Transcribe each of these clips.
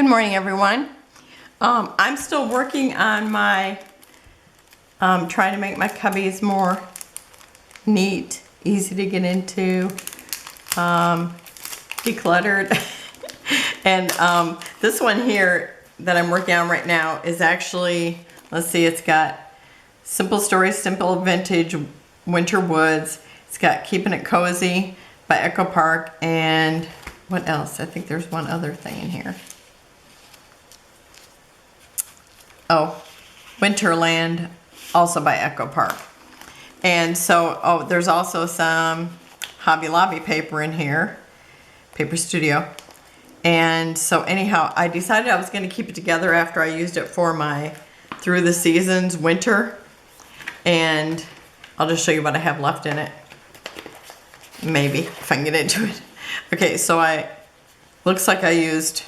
Good morning, everyone. I'm still working on my, trying to make my cubbies more neat, easy to get into, decluttered. And this one here that I'm working on right now is actually, let's see, it's got Simple Stories, Simple Vintage, Winter Woods. It's got Keeping It Cozy by Echo Park, and what else? I think there's one other thing in here. Oh, Winterland, also by Echo Park. And so, oh, there's also some Hobby Lobby paper in here, Paper Studio. And so anyhow, I decided I was going to keep it together after I used it for my Through the Seasons winter. And I'll just show you what I have left in it. Maybe, if I can get into it. Okay, so looks like I used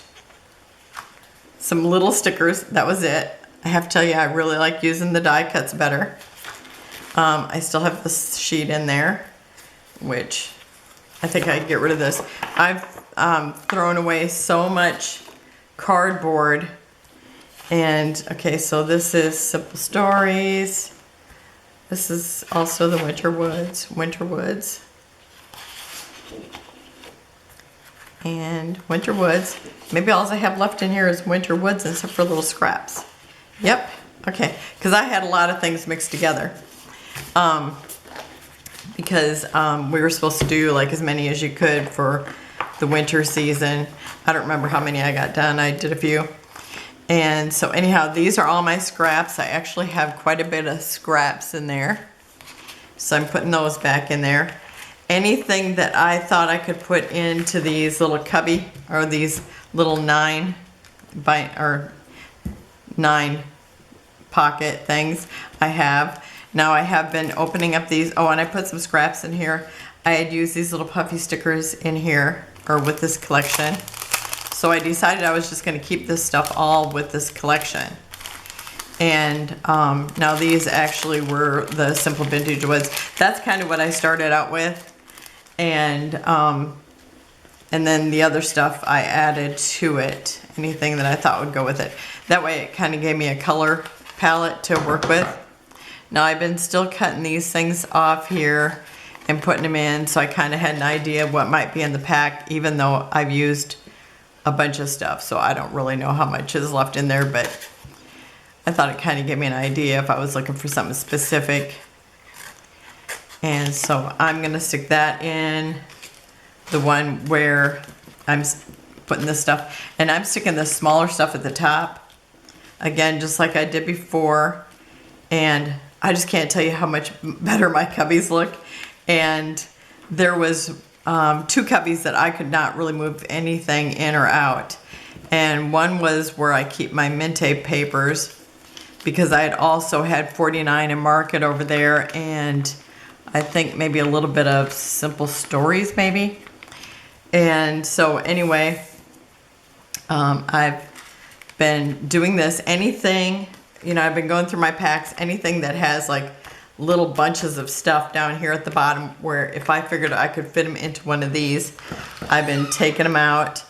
some little stickers. That was it. I have to tell you, I really like using the die cuts better. I still have this sheet in there, which I think I can get rid of this. I've thrown away so much cardboard. And okay, so this is Simple Stories. This is also the Winter Woods. And Winter Woods. Maybe all I have left in here is Winter Woods except for little scraps. Yep, okay, because I had a lot of things mixed together. Because we were supposed to do like as many as you could for the winter season. I don't remember how many I got done. I did a few. And so anyhow, these are all my scraps. I actually have quite a bit of scraps in there. So I'm putting those back in there. Anything that I thought I could put into these little cubby, or these little 9 pocket things, I have. Now I have been opening up these. Oh, and I put some scraps in here. I had used these little puffy stickers in here, or with this collection. So I decided I was just going to keep this stuff all with this collection. And now these actually were the Simple Vintage Woods. That's kind of what I started out with. And then the other stuff I added to it. Anything that I thought would go with it. That way it kind of gave me a color palette to work with. Now I've been still cutting these things off here and putting them in, so I kind of had an idea of what might be in the pack, even though I've used a bunch of stuff, so I don't really know how much is left in there, but I thought it kind of gave me an idea if I was looking for something specific. And so I'm going to stick that in the one where I'm putting this stuff, and I'm sticking the smaller stuff at the top, again, just like I did before. And I just can't tell you how much better my cubbies look. And there was 2 cubbies that I could not really move anything in or out. And one was where I keep my Minte papers, because I had also had 49 and Market over there, and I think maybe a little bit of Simple Stories maybe. And so anyway, I've been doing this. Anything, you know, I've been going through my packs, anything that has like little bunches of stuff down here at the bottom, where if I figured I could fit them into one of these, I've been taking them out.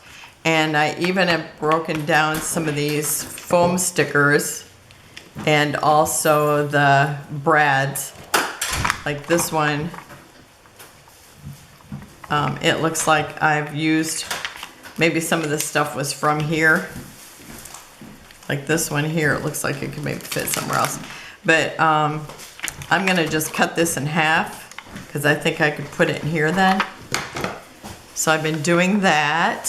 And I even have broken down some of these foam stickers, and also the brads, like this one. It looks like I've used, maybe some of this stuff was from here. Like this one here, it looks like it could maybe fit somewhere else. But I'm gonna just cut this in half, because I think I could put it in here then. So I've been doing that.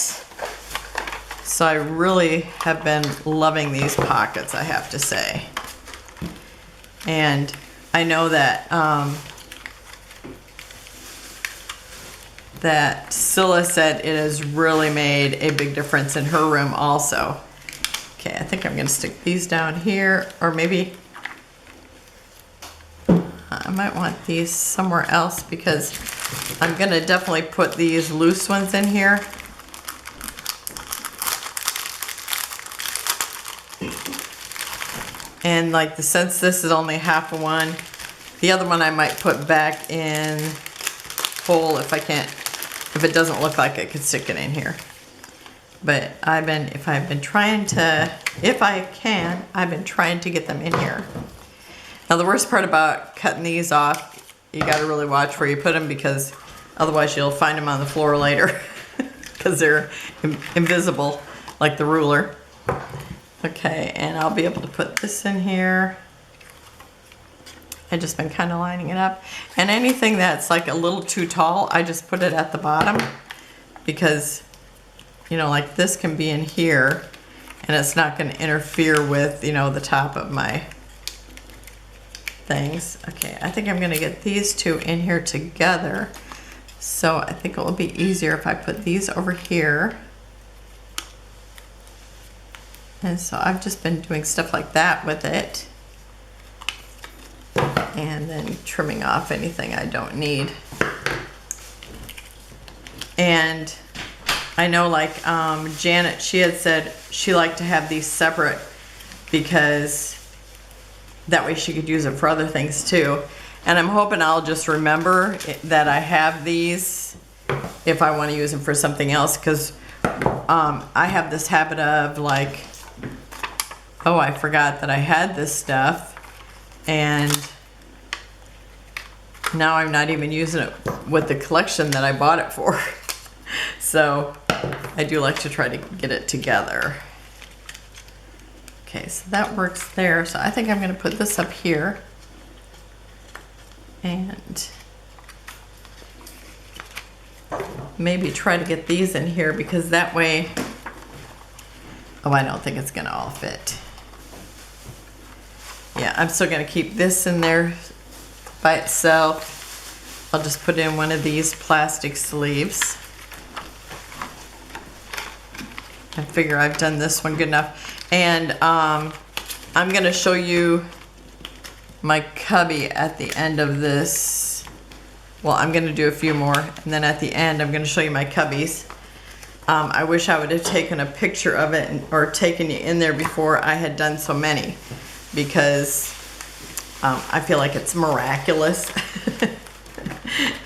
So I really have been loving these pockets, I have to say. And I know that that Scylla said it has really made a big difference in her room also. Okay, I think I'm gonna stick these down here, or maybe I might want these somewhere else, because I'm gonna definitely put these loose ones in here. And like since this is only half of one, the other one I might put back in full if I can't, if it doesn't look like I could stick it in here. But if I can, I've been trying to get them in here. Now the worst part about cutting these off, you gotta really watch where you put them because otherwise you'll find them on the floor later because they're invisible like the ruler. Okay, and I'll be able to put this in here. I've just been kind of lining it up. And anything that's like a little too tall, I just put it at the bottom because, you know, like this can be in here and it's not going to interfere with, you know, the top of my things. Okay, I think I'm going to get these two in here together. So I think it will be easier if I put these over here. And so I've just been doing stuff like that with it. And then trimming off anything I don't need. And I know like Janet, she had said she liked to have these separate because that way she could use it for other things too. And I'm hoping I'll just remember that I have these if I want to use them for something else, because I have this habit of like, oh, I forgot that I had this stuff and now I'm not even using it with the collection that I bought it for. So I do like to try to get it together. Okay, so that works there. So I think I'm going to put this up here. And maybe try to get these in here because that way, oh, I don't think it's going to all fit. Yeah, I'm still going to keep this in there by itself. I'll just put in one of these plastic sleeves. I figure I've done this one good enough. And I'm going to show you my cubby at the end of this. Well, I'm going to do a few more, and then at the end I'm going to show you my cubbies. I wish I would have taken a picture of it or taken you in there before I had done so many, because I feel like it's miraculous.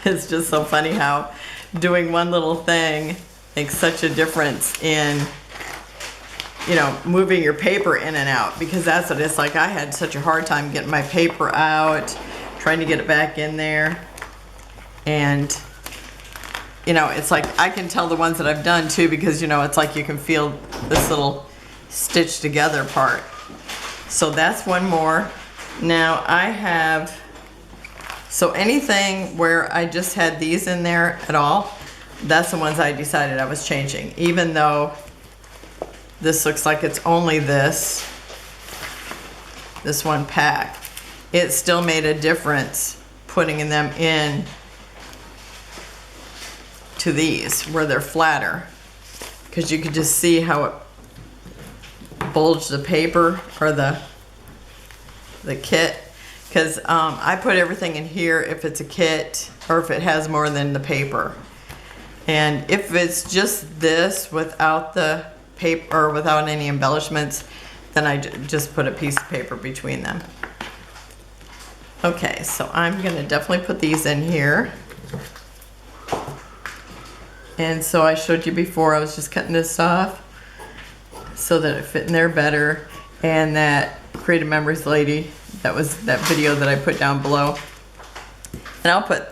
It's just so funny how doing one little thing makes such a difference in, you know, moving your paper in and out, because that's what it's like. I had such a hard time getting my paper out, trying to get it back in there. And, you know, it's like I can tell the ones that I've done too, because, you know, it's like you can feel this little stitched together part. So that's one more. Now I have, so anything where I just had these in there at all, that's the ones I decided I was changing. Even though this looks like it's only this one pack, it still made a difference putting them in to these where they're flatter, because you could just see how it bulged the paper or the kit. Because I put everything in here if it's a kit or if it has more than the paper. And if it's just this without the paper or without any embellishments, then I just put a piece of paper between them. Okay, so I'm gonna definitely put these in here. And so I showed you before, I was just cutting this off so that it fit in there better. And that Creative Memories lady, that was that video that I put down below. And I'll put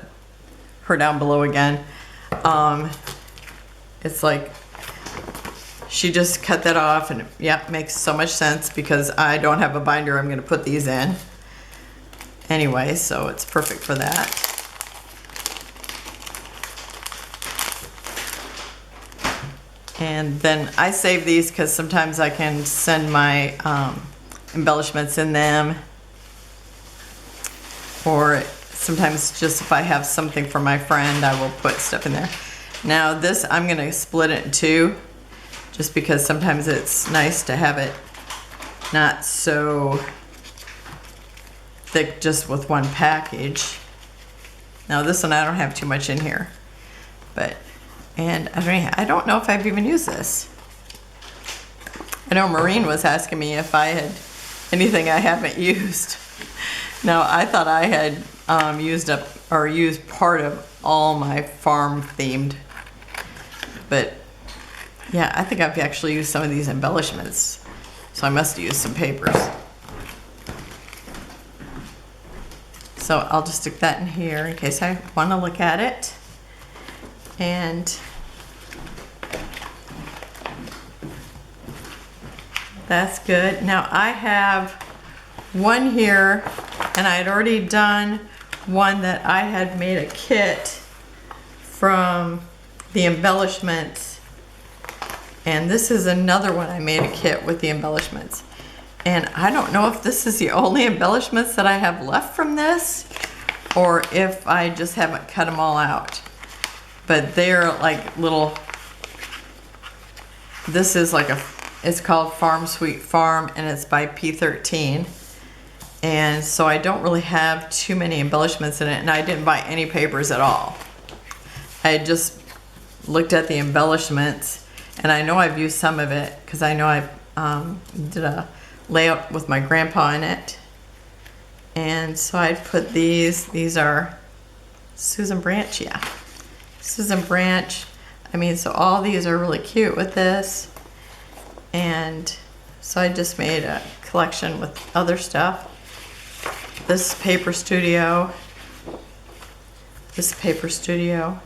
her down below again. It's like, she just cut that off, and yeah, makes so much sense because I don't have a binder I'm gonna put these in. Anyway, so it's perfect for that. And then I save these because sometimes I can send my embellishments in them. Or sometimes just if I have something for my friend, I will put stuff in there. Now this, I'm gonna split it in two, just because sometimes it's nice to have it not so thick just with one package. Now this one I don't have too much in here, but, and I don't know if I've even used this. I know Maureen was asking me if I had anything I haven't used. Now I thought I had used up or used part of all my farm themed, but Yeah, I think I've actually used some of these embellishments, so I must have used some papers. So I'll just stick that in here in case I want to look at it. And that's good. Now I have one here, and I had already done one that I had made a kit from the embellishments. And this is another one I made a kit with the embellishments. And I don't know if this is the only embellishments that I have left from this, or if I just haven't cut them all out. But they're like little, this is like it's called Farm Sweet Farm, and it's by P13. And so I don't really have too many embellishments in it, and I didn't buy any papers at all. I just looked at the embellishments, and I know I've used some of it because I know I did a layout with my grandpa in it. And so I put these are Susan Branch, yeah. Susan Branch. I mean, so all these are really cute with this. And so I just made a collection with other stuff. This Paper Studio. This Paper Studio.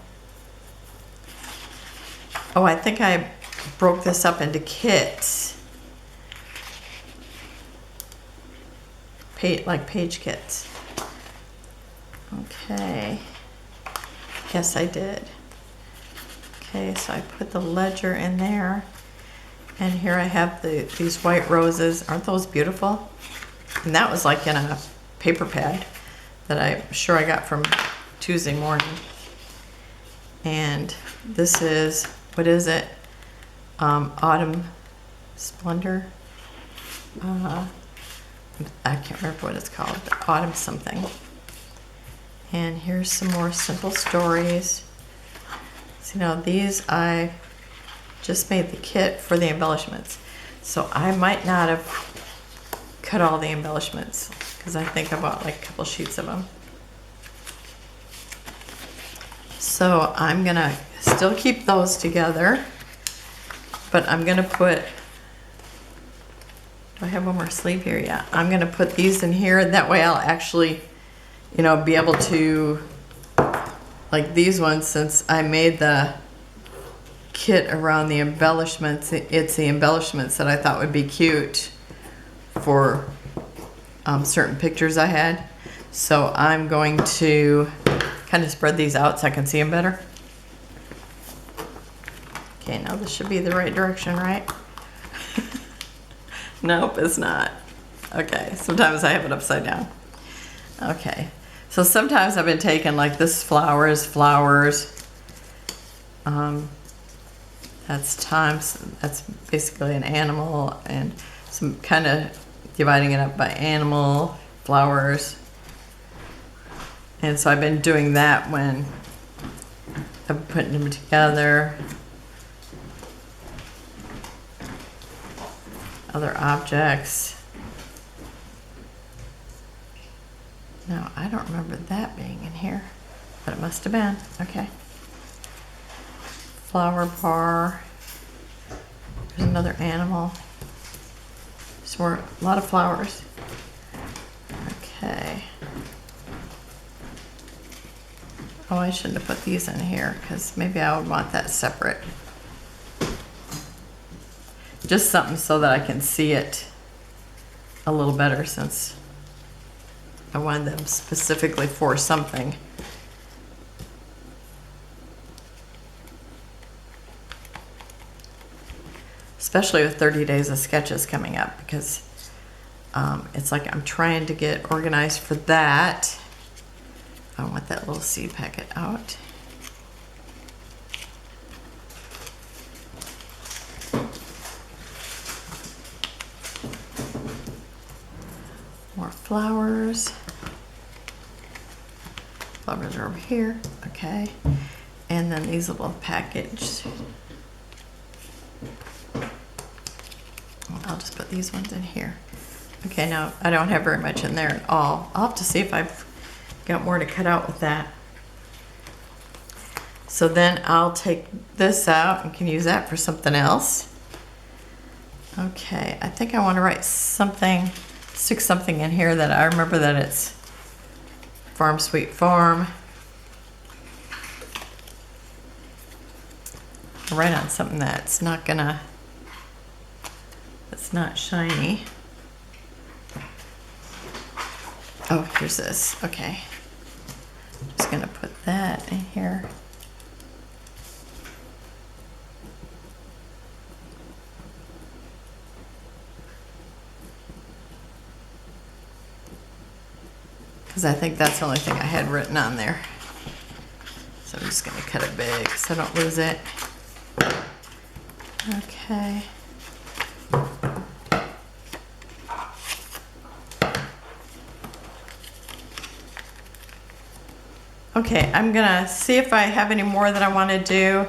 Oh, I think I broke this up into kits. Like page kits. Okay. Yes, I did. Okay, so I put the ledger in there. And here I have these white roses. Aren't those beautiful? And that was like in a paper pad that I'm sure I got from Tuesday morning. And this is, what is it? Autumn Splendor. I can't remember what it's called, but Autumn something. And here's some more simple stories. So, you know, these I just made the kit for the embellishments. So I might not have cut all the embellishments because I think I bought like a couple sheets of them. So I'm gonna still keep those together, but I'm gonna put, do I have one more sleeve here? Yeah, I'm gonna put these in here. That way I'll actually, you know, be able to, like these ones, since I made the kit around the embellishments, it's the embellishments that I thought would be cute for certain pictures I had. So I'm going to kind of spread these out so I can see them better. Okay, now this should be the right direction, right? Nope, it's not. Okay, sometimes I have it upside down. Okay, so sometimes I've been taking like this flowers. That's basically an animal, and some kind of dividing it up by animal, flowers. And so I've been doing that when I'm putting them together. Other objects. No, I don't remember that being in here, but it must have been. Okay. Flower bar. There's another animal. So a lot of flowers. Okay. Oh, I shouldn't have put these in here because maybe I would want that separate. Just something so that I can see it a little better, since I wanted them specifically for something. Especially with 30 days of sketches coming up, because it's like I'm trying to get organized for that. I want that little seed packet out. More flowers. Flowers are over here. Okay. And then these little packages. I'll just put these ones in here. Okay, now I don't have very much in there at all. I'll have to see if I've got more to cut out with that. So then I'll take this out and can use that for something else. Okay, I think I want to write something, stick something in here that I remember that it's Farm Sweet Farm. I'll write on something that's not gonna, that's not shiny. Oh, here's this. Okay. I'm just gonna put that in here. Because I think that's the only thing I had written on there. So I'm just gonna cut it big so I don't lose it. Okay. Okay, I'm gonna see if I have any more that I want to do,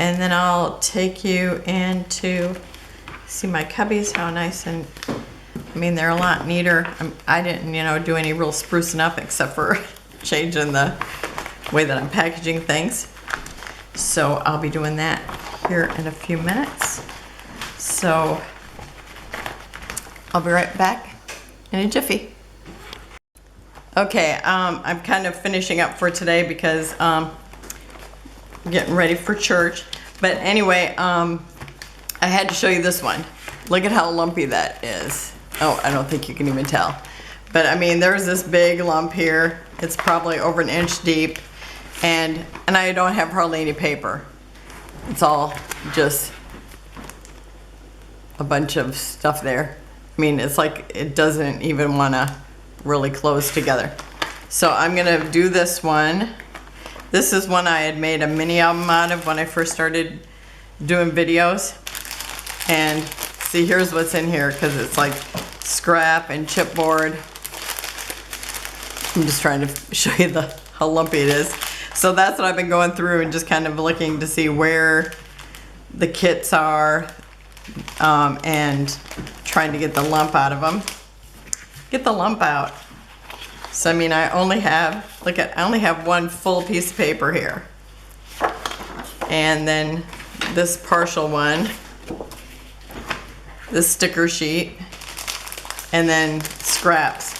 and then I'll take you into see my cubbies, how nice, and I mean they're a lot neater. I didn't, do any real sprucing up except for changing the way that I'm packaging things. So I'll be doing that here in a few minutes. So I'll be right back in a jiffy. Okay, I'm kind of finishing up for today because I'm getting ready for church. But anyway, I had to show you this one. Look at how lumpy that is. Oh, I don't think you can even tell. But I mean, there's this big lump here. It's probably over an inch deep. And I don't have hardly any paper. It's all just a bunch of stuff there. I mean, it's like it doesn't even want to really close together. So I'm gonna do this one. This is one I had made a mini album out of when I first started doing videos. And see, here's what's in here, because it's like scrap and chipboard. I'm just trying to show you how lumpy it is. So that's what I've been going through and just kind of looking to see where the kits are, and trying to get the lump out of them. Get the lump out. So I mean, I only have one full piece of paper here, and then this partial one, this sticker sheet, and then scraps.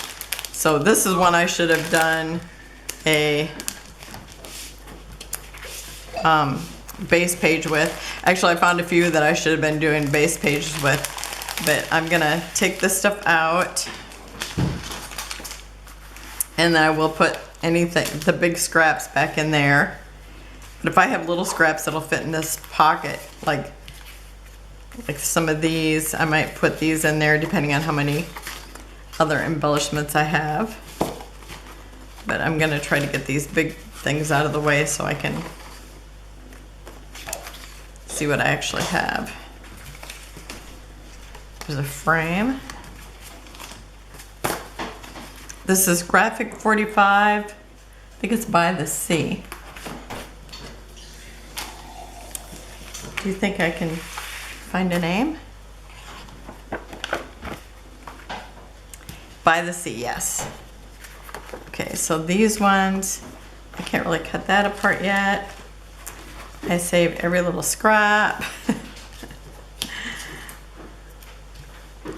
So this is one I should have done a base page with. Actually, I found a few that I should have been doing base pages with, but I'm gonna take this stuff out, and then I will put the big scraps back in there. But if I have little scraps that'll fit in this pocket, like some of these, I might put these in there depending on how many other embellishments I have. But I'm gonna try to get these big things out of the way so I can see what I actually have. There's a frame. This is Graphic 45. I think it's by the sea. Do you think I can find a name? By the sea, yes. Okay, so these ones, I can't really cut that apart yet. I saved every little scrap.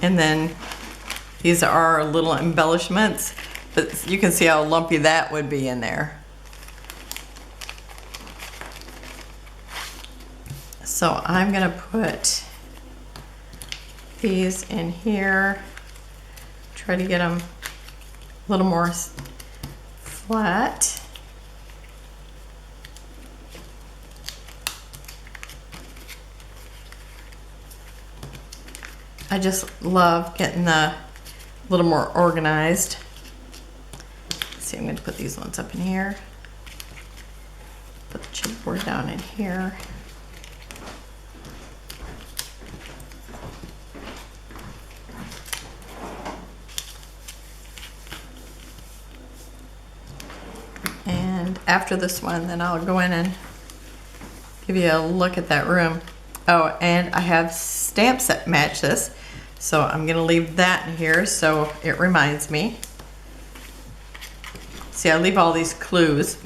And then these are little embellishments, but you can see how lumpy that would be in there. So I'm gonna put these in here, try to get them a little more flat. I just love getting a little more organized. Let's see, I'm going to put these ones up in here. Put the chipboard down in here. And after this one, then I'll go in and give you a look at that room. Oh, and I have stamps that match this, so I'm gonna leave that in here so it reminds me. See, I leave all these clues.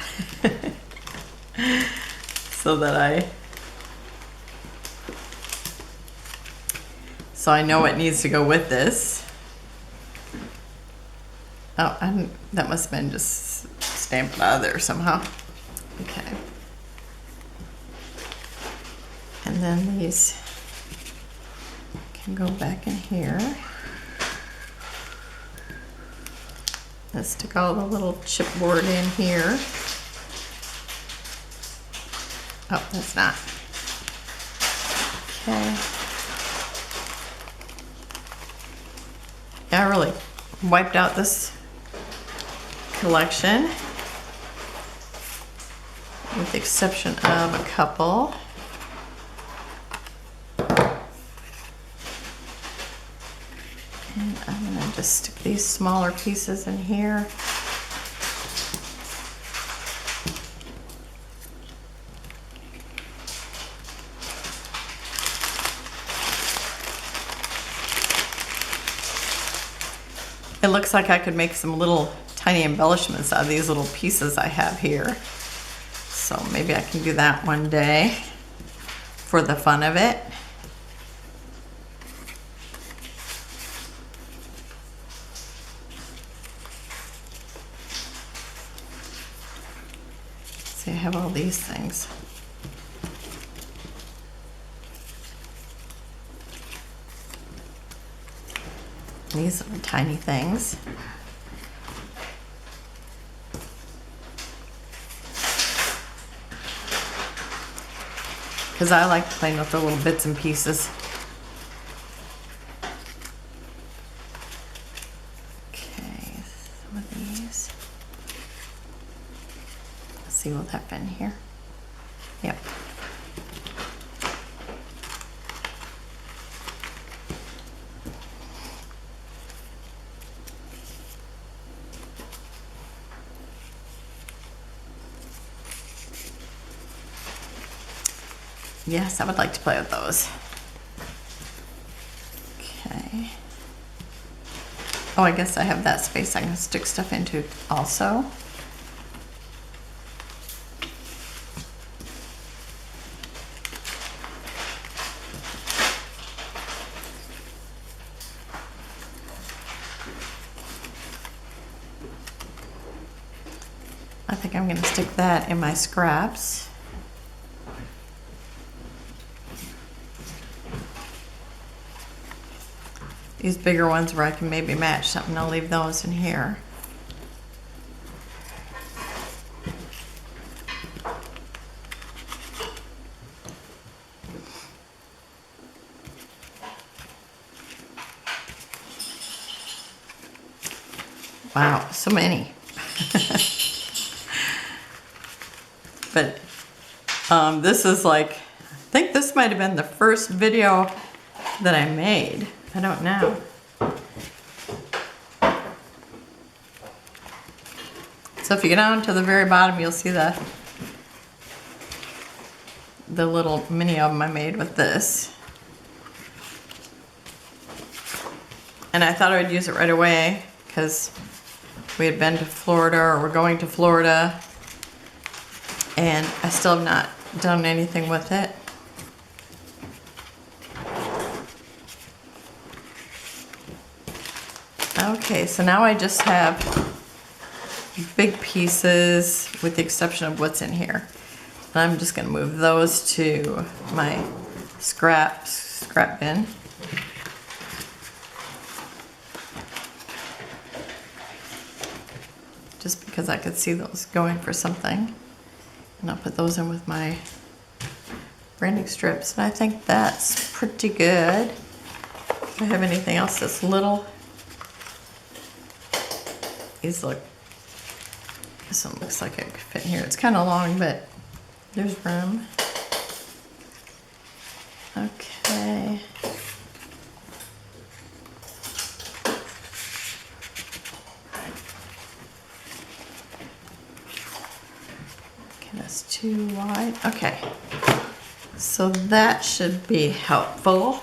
so that I know what needs to go with this. Oh, that must have been just stamped out of there somehow. Okay. And then these can go back in here. Let's stick all the little chipboard in here. Oh, that's not. Okay. Yeah, I really wiped out this collection with the exception of a couple. And I'm gonna just stick these smaller pieces in here. It looks like I could make some little tiny embellishments out of these little pieces I have here. So maybe I can do that one day for the fun of it. See, I have all these things. These are tiny things. Because I like playing with the little bits and pieces. Okay, some of these. Let's see, will that fit in here? Yep. Yes, I would like to play with those. Okay. Oh, I guess I have that space I can stick stuff into also. I think I'm going to stick that in my scraps. These bigger ones where I can maybe match something, I'll leave those in here. Wow, so many. But this is like, I think this might have been the first video that I made. I don't know. So if you get down to the very bottom, you'll see the little mini of them I made with this. And I thought I would use it right away because we had been to Florida, or we're going to Florida, and I still have not done anything with it. Okay, so now I just have big pieces with the exception of what's in here. And I'm just going to move those to my scrap bin. Just because I could see those going for something. And I'll put those in with my branding strips. And I think that's pretty good. Do I have anything else that's little? These look, this one looks like it could fit in here. It's kind of long, but there's room. Okay. Okay, that's too wide. Okay. So that should be helpful.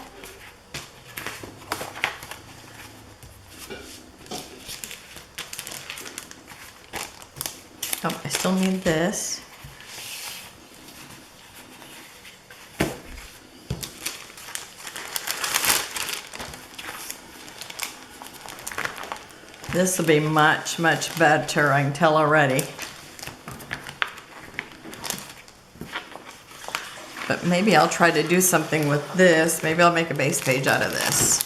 Oh, I still need this. This will be much, much better, I can tell already. But maybe I'll try to do something with this. Maybe I'll make a base page out of this.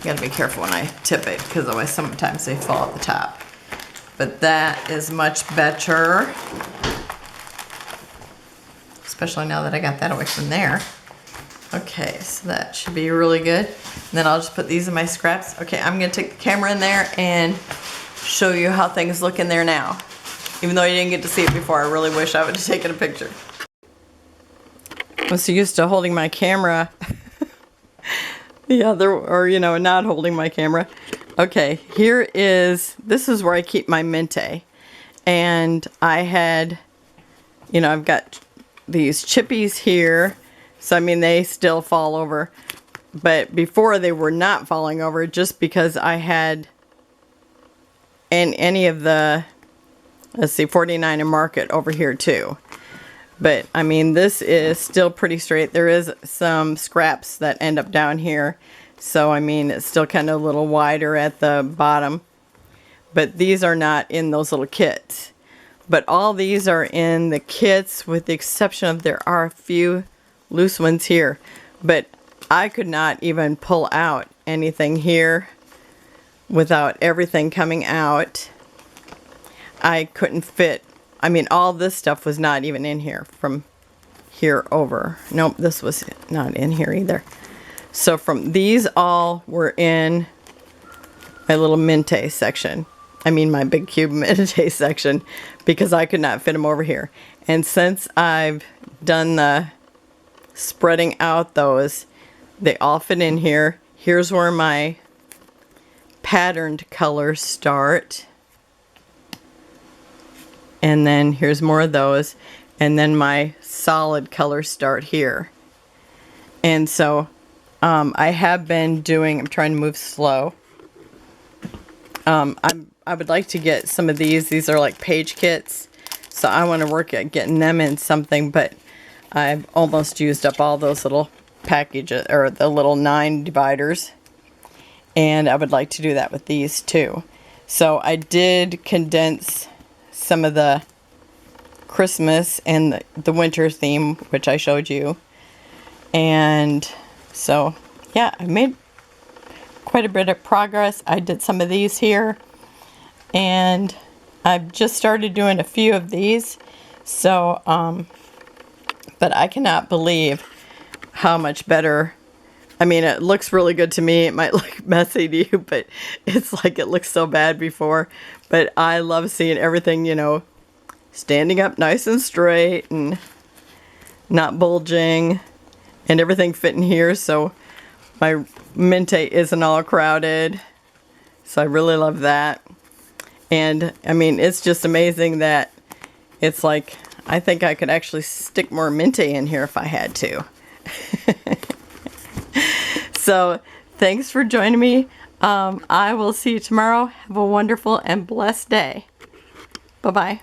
Gotta be careful when I tip it, because otherwise sometimes they fall at the top. But that is much better. Especially now that I got that away from there. Okay, so that should be really good. And then I'll just put these in my scraps. Okay, I'm gonna take the camera in there and show you how things look in there now. Even though you didn't get to see it before, I really wish I would have taken a picture. I'm so used to holding my camera. The other, or you know, not holding my camera. Okay, this is where I keep my Mente. And I had, you know, I've got these chippies here. So, I mean, they still fall over. But before they were not falling over just because I had any of the, let's see, 49 and Market over here too. But, I mean, this is still pretty straight. There is some scraps that end up down here. So, I mean, it's still kind of a little wider at the bottom. But these are not in those little kits. But all these are in the kits with the exception of there are a few loose ones here, but I could not even pull out anything here without everything coming out. I couldn't fit, I mean, all this stuff was not even in here from here over. Nope, this was not in here either. So from these all were in my little Mente section. I mean my big cube Mente section, because I could not fit them over here. And since I've done the spreading out those, they all fit in here. Here's where my patterned colors start, and then here's more of those, and then my solid colors start here. And so I have been doing, I'm trying to move slow. I would like to get some of these are like page kits, so I want to work at getting them in something, but I've almost used up all those little packages, or the little 9 dividers. And I would like to do that with these too. So I did condense some of the Christmas and the winter theme, which I showed you. And so, yeah, I made quite a bit of progress. I did some of these here. And I've just started doing a few of these. So, but I cannot believe how much better. I mean, it looks really good to me. It might look messy to you, but it's like it looks so bad before. But I love seeing everything, you know, standing up nice and straight and not bulging, and everything fitting here. So my Mente isn't all crowded. So I really love that. And I mean, it's just amazing that it's like, I think I could actually stick more Mente in here if I had to. So, thanks for joining me. I will see you tomorrow. Have a wonderful and blessed day. Bye-bye.